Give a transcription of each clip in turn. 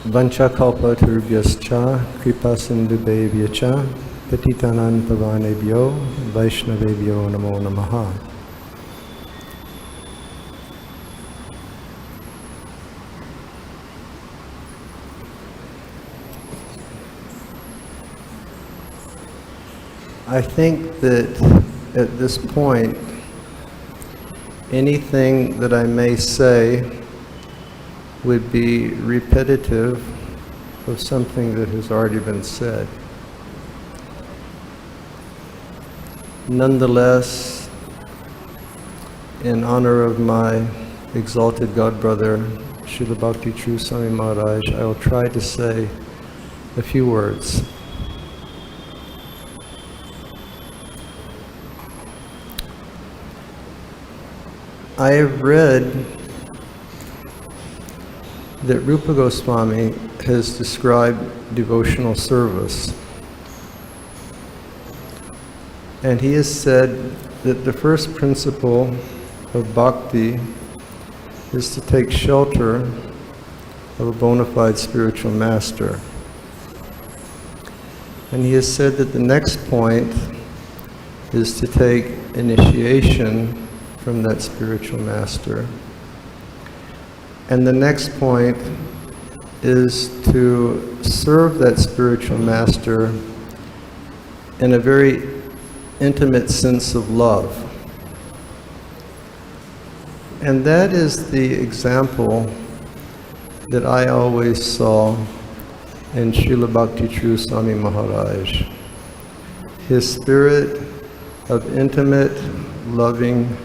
Vanchakalpatarubhyascha kripasindubhevyacha patitanan pavanebhyo vaishnavebhyo namo namaha. I think that at this point, anything that I may say would be repetitive of something that has already been said. Nonetheless, in honor of my exalted godbrother, Srila Bhakti Charu Swami Maharaj, I will try to say a few words. I have read that Rupa Goswami has described devotional service. And he has said that the first principle of bhakti is to take shelter of a bona fide spiritual master. And he has said that the next point is to take initiation from that spiritual master. And the next point is to serve that spiritual master in a very intimate sense of love. And that is the example that I always saw in Srila Bhakti Charu Swami Maharaj. His spirit of intimate, loving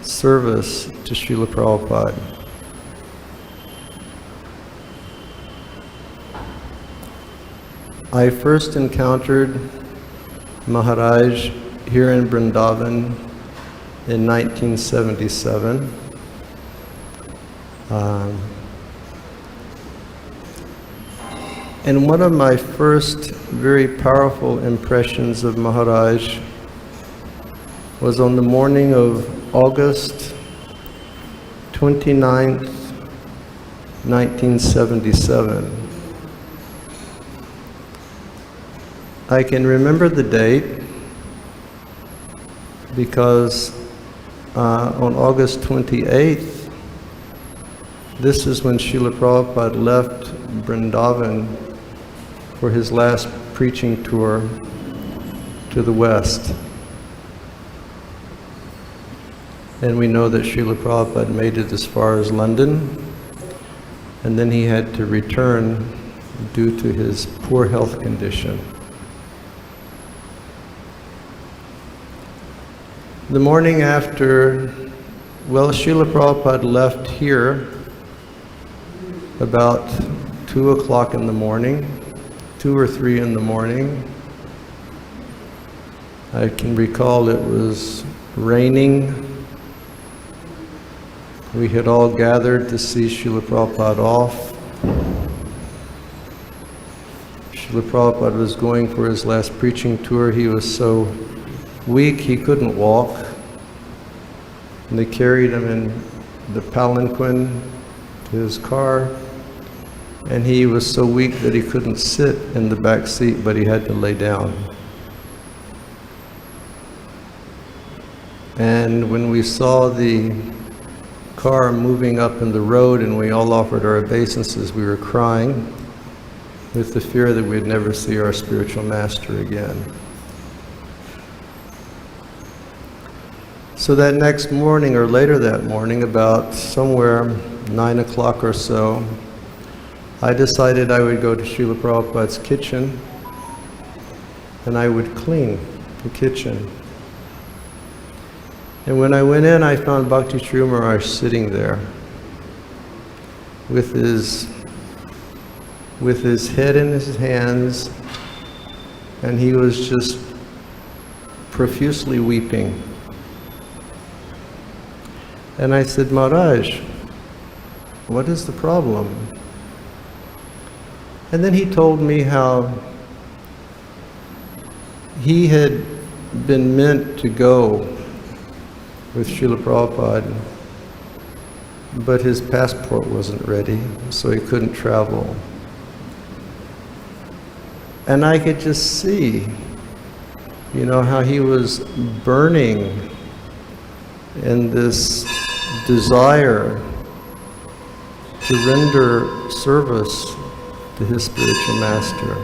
service to Srila Prabhupada. I first encountered Maharaj here in Vrindavan in 1977. And one of my first very powerful impressions of Maharaj was on the morning of August 29th, 1977. I can remember the date because on August 28th, this is when Srila Prabhupada left Vrindavan for his last preaching tour to the West. And we know that Srila Prabhupada made it as far as London, and then he had to return due to his poor health condition. The morning after, Srila Prabhupada left here about 2 o'clock in the morning, 2 or 3 in the morning. I can recall it was raining. We had all gathered to see Srila Prabhupada off. Srila Prabhupada was going for his last preaching tour. He was so weak he couldn't walk. And they carried him in the palanquin to his car. And he was so weak that he couldn't sit in the back seat, but he had to lay down. And when we saw the car moving up in the road and we all offered our obeisances, we were crying with the fear that we'd never see our spiritual master again. So that next morning, or later that morning, about somewhere 9 o'clock or so, I decided I would go to Srila Prabhupada's kitchen and I would clean the kitchen. And when I went in, I found Bhakti Charu Maharaj sitting there with his head in his hands, and he was just profusely weeping. And I said, Maharaj, what is the problem? And then he told me how he had been meant to go with Srila Prabhupada, but his passport wasn't ready, so he couldn't travel. And I could just see, how he was burning in this desire to render service to his spiritual master.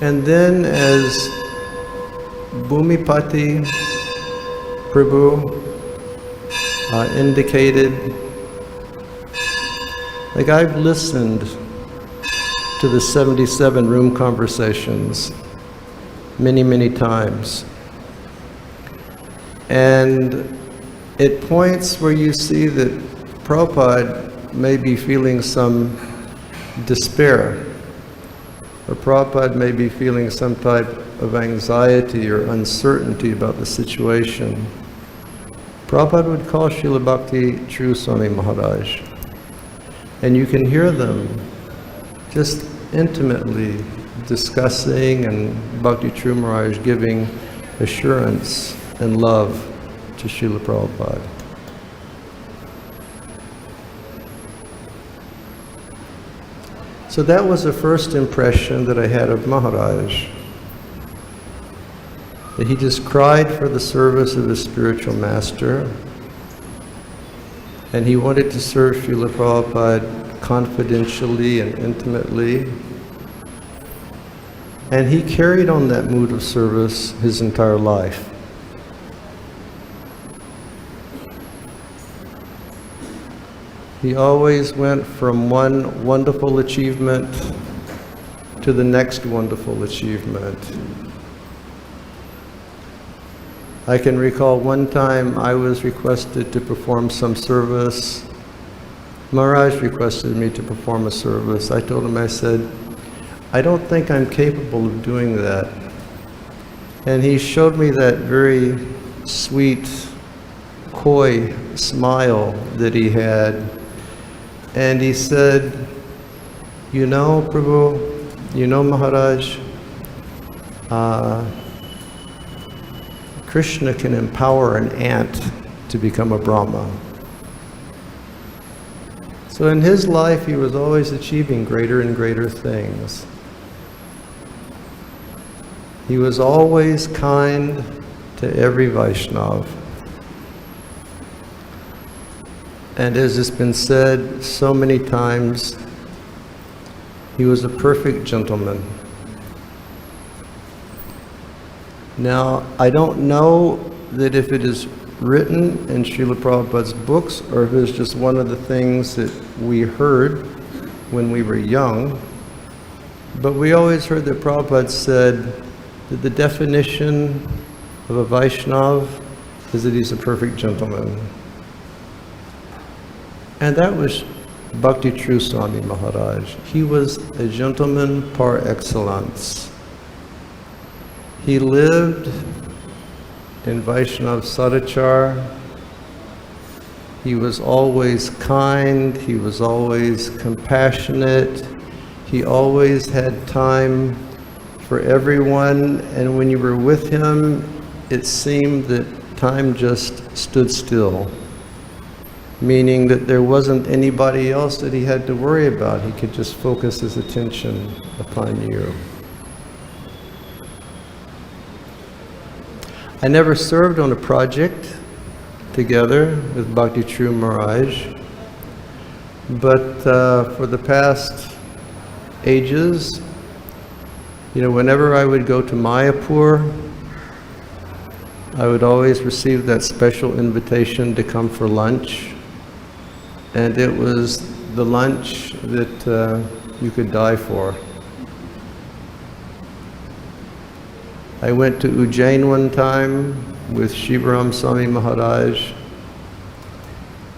And then as Bhumipati Prabhu indicated, like I've listened to the 77 room conversations many, many times. And it points where you see that Prabhupada may be feeling some despair, or Prabhupada may be feeling some type of anxiety or uncertainty about the situation. Prabhupada would call Srila Bhakti Charu Swami Maharaj, and you can hear them just intimately discussing, and Bhakti Charu Maharaj giving assurance and love to Srila Prabhupada. So that was the first impression that I had of Maharaj, that he just cried for the service of his spiritual master, and he wanted to serve Srila Prabhupada confidentially and intimately, and he carried on that mood of service his entire life. He always went from one wonderful achievement to the next wonderful achievement. I can recall one time I was requested to perform some service. Maharaj requested me to perform a service. I told him, I said, I don't think I'm capable of doing that. And he showed me that very sweet, coy smile that he had. And he said, Prabhu, Maharaj, Krishna can empower an ant to become a Brahma. So in his life, he was always achieving greater and greater things. He was always kind to every Vaishnava. And as has been said so many times, he was a perfect gentleman. Now, I don't know that if it is written in Srila Prabhupada's books, or if it's just one of the things that we heard when we were young, but we always heard that Prabhupada said that the definition of a Vaishnava is that he's a perfect gentleman. And that was Bhakti Charu Swami Maharaj. He was a gentleman par excellence. He lived in Vaishnava Sadachar. He was always kind, he was always compassionate, he always had time for everyone, and when you were with him, it seemed that time just stood still. Meaning that there wasn't anybody else that he had to worry about. He could just focus his attention upon you. I never served on a project together with Bhakti Charu Maharaj, but for the past ages, whenever I would go to Mayapur, I would always receive that special invitation to come for lunch. And it was the lunch that you could die for. I went to Ujjain one time with Balaram Swami Maharaj,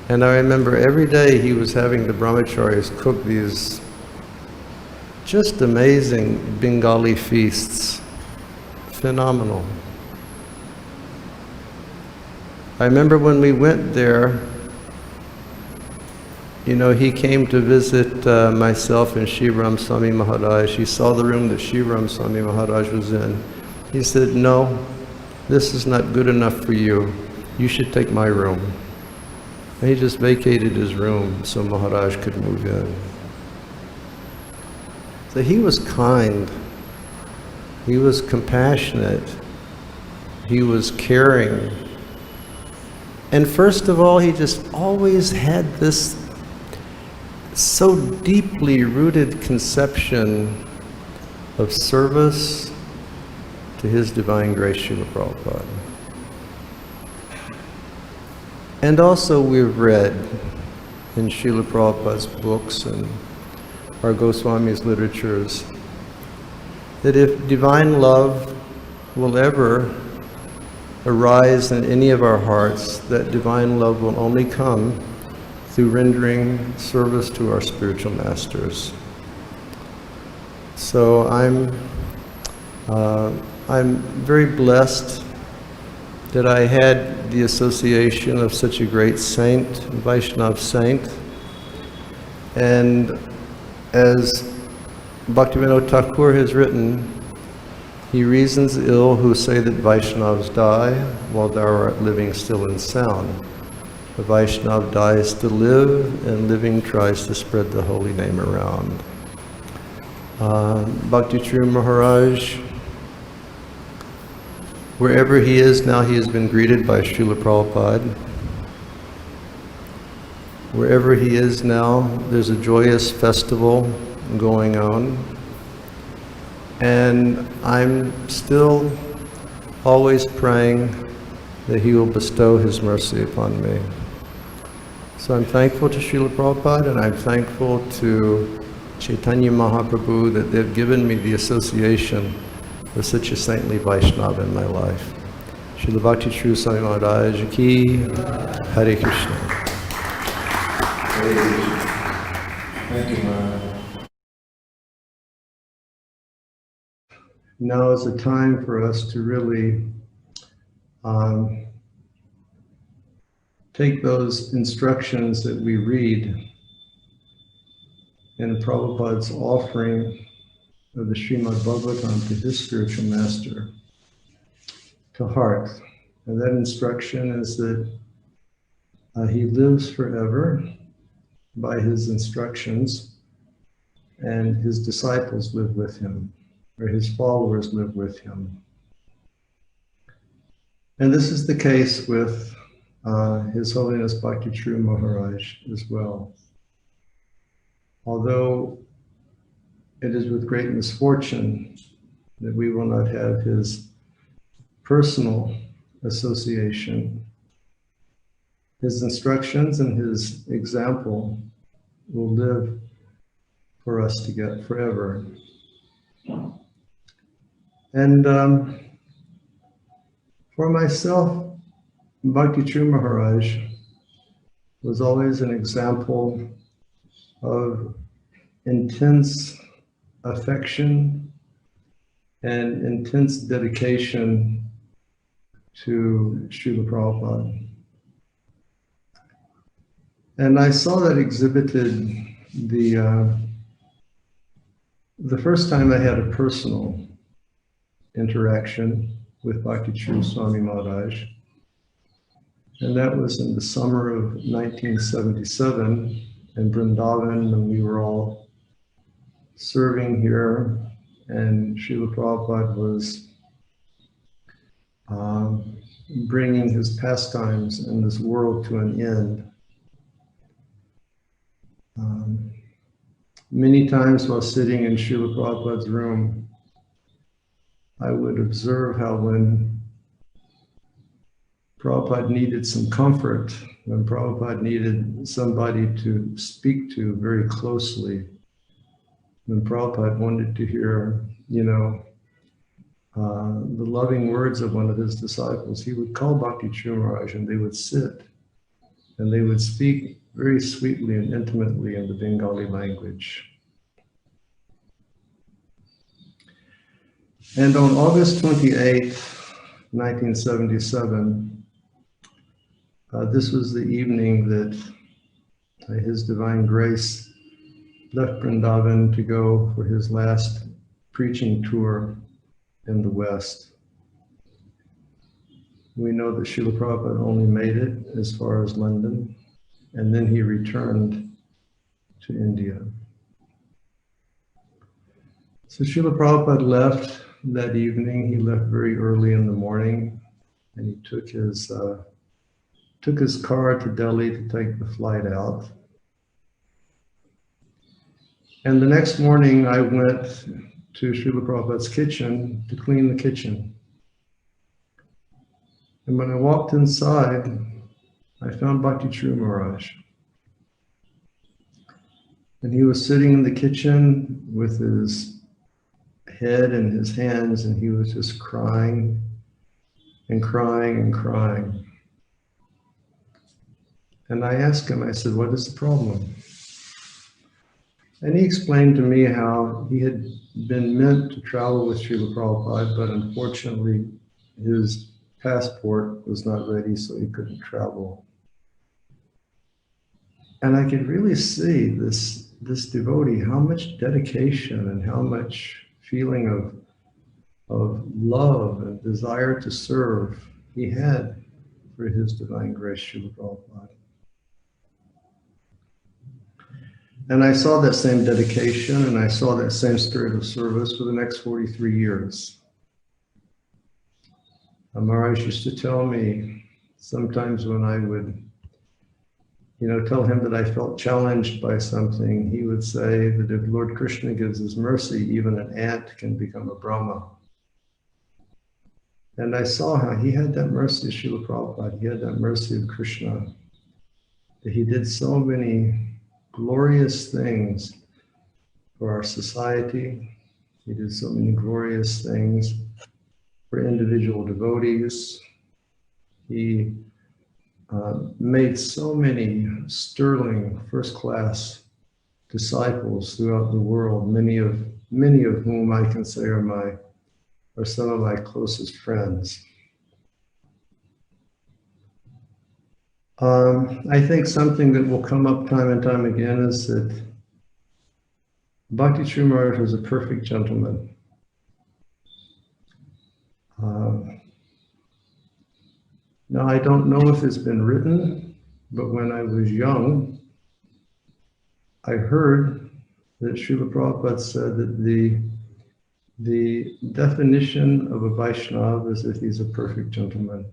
and I remember every day he was having the brahmacharis cook these just amazing Bengali feasts. Phenomenal. I remember when we went there, he came to visit myself and Balaram Swami Maharaj. He saw the room that Balaram Swami Maharaj was in. He said, no, this is not good enough for you. You should take my room. And he just vacated his room so Maharaj could move in. So he was kind, he was compassionate, he was caring. And first of all, he just always had this so deeply rooted conception of service to His Divine Grace Srila Prabhupada. And also we've read in Srila Prabhupada's books and our Goswami's literatures that if divine love will ever arise in any of our hearts, that divine love will only come through rendering service to our spiritual masters. So I'm very blessed that I had the association of such a great saint, Vaishnava saint. And as Bhaktivinoda Thakur has written, he reasons ill who say that Vaishnavas die while thou art living still and sound. The Vaishnava dies to live, and living tries to spread the holy name around. Bhakti Charu Maharaj, wherever he is now, he has been greeted by Srila Prabhupada. Wherever he is now, there's a joyous festival going on. And I'm still always praying that he will bestow his mercy upon me. So I'm thankful to Srila Prabhupada, and I'm thankful to Chaitanya Mahaprabhu that they've given me the association with such a saintly Vaishnava in my life. Srila Bhakti Charu Swami Maharaj ki, Hare Krishna. Thank you, Maharaj. Now is a time for us to really take those instructions that we read in Prabhupada's offering of the Srimad Bhagavatam to his spiritual master to heart. And that instruction is that he lives forever by his instructions, and his disciples live with him, or his followers live with him. And this is the case with His Holiness Bhakti Charu Maharaj as well. Although it is with great misfortune that we will not have his personal association, his instructions and his example will live for us to get forever. And for myself, Bhakti Charu Maharaj was always an example of intense affection and intense dedication to Srila Prabhupada. And I saw that exhibited the first time I had a personal interaction with Bhakti Charu Swami Maharaj. And that was in the summer of 1977 in Vrindavan, and we were all serving here, and Srila Prabhupada was bringing his pastimes in this world to an end. Many times while sitting in Srila Prabhupada's room, I would observe how when Prabhupada needed some comfort, when Prabhupada needed somebody to speak to very closely, when Prabhupada wanted to hear, the loving words of one of his disciples, he would call Bhakti Charu Maharaj, and they would sit and they would speak very sweetly and intimately in the Bengali language. And on August 28th, 1977, this was the evening that His Divine Grace left Vrindavan to go for his last preaching tour in the West. We know that Srila Prabhupada only made it as far as London, and then he returned to India. So Srila Prabhupada left that evening. He left very early in the morning, and he took his car to Delhi to take the flight out. And the next morning I went to Srila Prabhupada's kitchen to clean the kitchen. And when I walked inside, I found Bhakti Charu Maharaj. And he was sitting in the kitchen with his head in his hands, and he was just crying and crying and crying. And I asked him, I said, what is the problem? And he explained to me how he had been meant to travel with Srila Prabhupada, but unfortunately his passport was not ready, so he couldn't travel. And I could really see this devotee, how much dedication and how much feeling of love and desire to serve he had for his divine grace, Srila Prabhupada. And I saw that same dedication and I saw that same spirit of service for the next 43 years. Maharaj used to tell me sometimes when I would, tell him that I felt challenged by something, he would say that if Lord Krishna gives his mercy, even an ant can become a Brahma. And I saw how he had that mercy of Srila Prabhupada, he had that mercy of Krishna, that he did so many glorious things for our society. He did so many glorious things for individual devotees. He made so many sterling first-class disciples throughout the world, many of whom I can say are some of my closest friends. I think something that will come up time and time again is that Bhakti Charu Maharaj was a perfect gentleman. Now, I don't know if it's been written, but when I was young, I heard that Srila Prabhupada said that the definition of a Vaishnava is that he's a perfect gentleman.